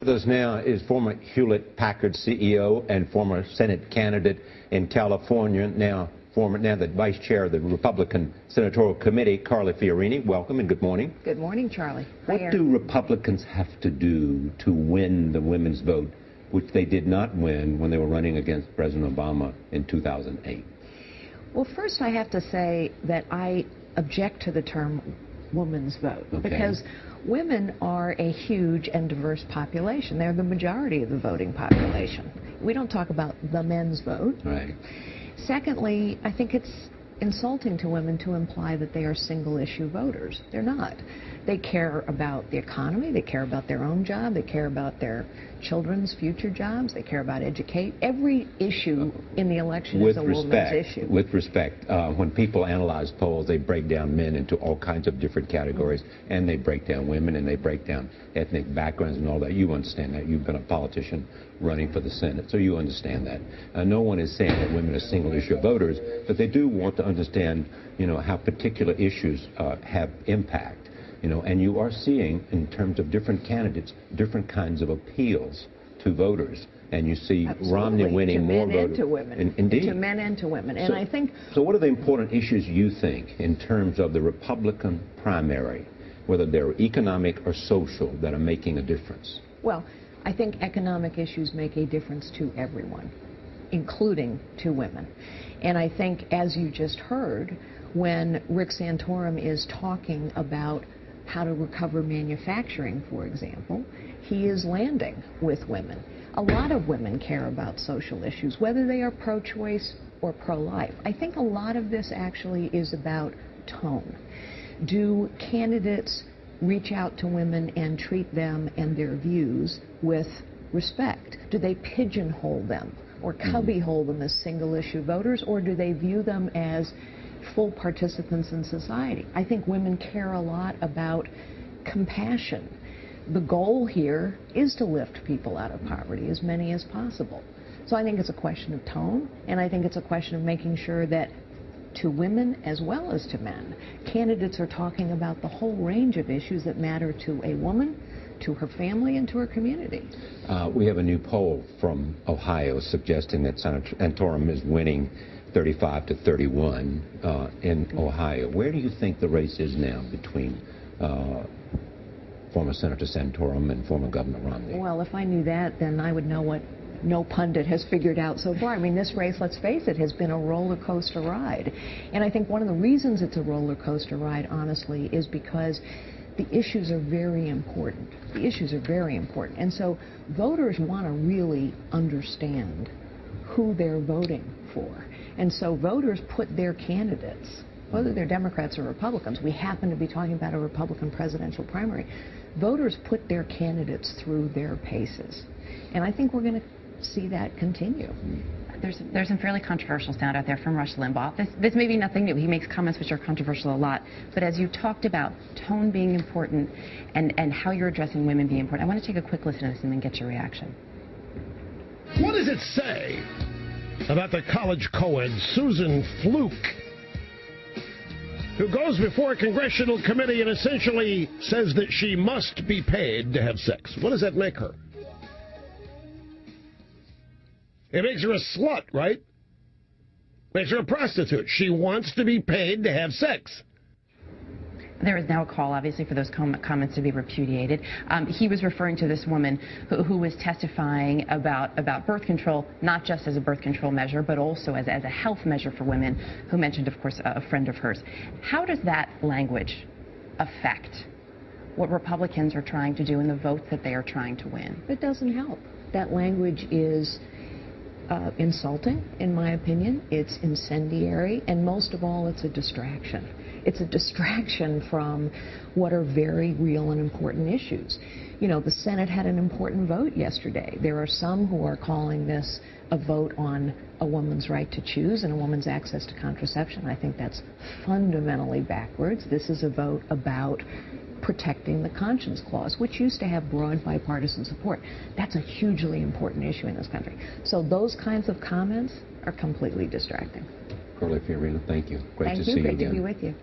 With us now is former Hewlett-Packard CEO and former Senate candidate in California, now the Vice Chair of the Republican Senatorial Committee, Carly Fiorina. Welcome and good morning. Good morning, Charlie. What do Republicans have to do to win the women's vote, which they did not win when they were running against President Obama in 2008? Well, first I have to say that I object to the term woman's vote, because women are a huge and diverse population. They're the majority of the voting population. We don't talk about the men's vote. Right. Secondly, I think it's insulting to women to imply that they are single-issue voters. They're not. They care about the economy, they care about their own job, they care about their children's future jobs, they care about educate. Every issue in the election is a woman's issue. With respect, when people analyze polls, they break down men into all kinds of different categories, and they break down women, and they break down ethnic backgrounds and all that. You understand that. You've been a politician running for the Senate, so you understand that. No one is saying that women are single-issue voters, but they do want to understand, how particular issues have impact. And you are seeing, in terms of different candidates, different kinds of appeals to voters. And you see Romney winning more voters. To men and to women. Indeed. To men and to women. And I think... So what are the important issues you think in terms of the Republican primary, whether they're economic or social, that are making a difference? Well, I think economic issues make a difference to everyone, including to women. And I think, as you just heard, when Rick Santorum is talking about how to recover manufacturing, for example, he is landing with women. A lot of women care about social issues, whether they are pro-choice or pro-life. I think a lot of this actually is about tone. Do candidates reach out to women and treat them and their views with respect? Do they pigeonhole them or cubbyhole them as single-issue voters, or do they view them as full participants in society? I think women care a lot about compassion. The goal here is to lift people out of poverty, as many as possible. So I think it's a question of tone, and I think it's a question of making sure that to women as well as to men, candidates are talking about the whole range of issues that matter to a woman, to her family, and to her community. We have a new poll from Ohio suggesting that Senator Santorum is winning 35 to 31 in Ohio. Where do you think the race is now between former Senator Santorum and former Governor Romney? Well, if I knew that, then I would know what no pundit has figured out so far. I mean, this race, let's face it, has been a roller coaster ride. And I think one of the reasons it's a roller coaster ride, honestly, is because the issues are very important. The issues are very important. And so voters want to really understand who they're voting for. And so voters put their candidates, whether they're Democrats or Republicans, we happen to be talking about a Republican presidential primary, voters put their candidates through their paces. And I think we're going to see that continue. There's some fairly controversial sound out there from Rush Limbaugh. This may be nothing new. He makes comments which are controversial a lot. But as you talked about tone being important and how you're addressing women being important, I want to take a quick listen to this and then get your reaction. What does it say about the college co-ed Susan Fluke, who goes before a congressional committee and essentially says that she must be paid to have sex? What does that make her? It makes her a slut, right? Makes her a prostitute. She wants to be paid to have sex. There is now a call, obviously, for those comments to be repudiated. He was referring to this woman who was testifying about birth control, not just as a birth control measure, but also as a health measure for women, who mentioned, of course, a friend of hers. How does that language affect what Republicans are trying to do and the votes that they are trying to win? It doesn't help. That language is insulting, in my opinion. It's incendiary, and most of all, it's a distraction. It's a distraction from what are very real and important issues. The Senate had an important vote yesterday. There are some who are calling this a vote on a woman's right to choose and a woman's access to contraception. I think that's fundamentally backwards. This is a vote about protecting the Conscience Clause, which used to have broad bipartisan support. That's a hugely important issue in this country. So those kinds of comments are completely distracting. Carly Fiorina, thank you. Great to see you again. Great to be with you.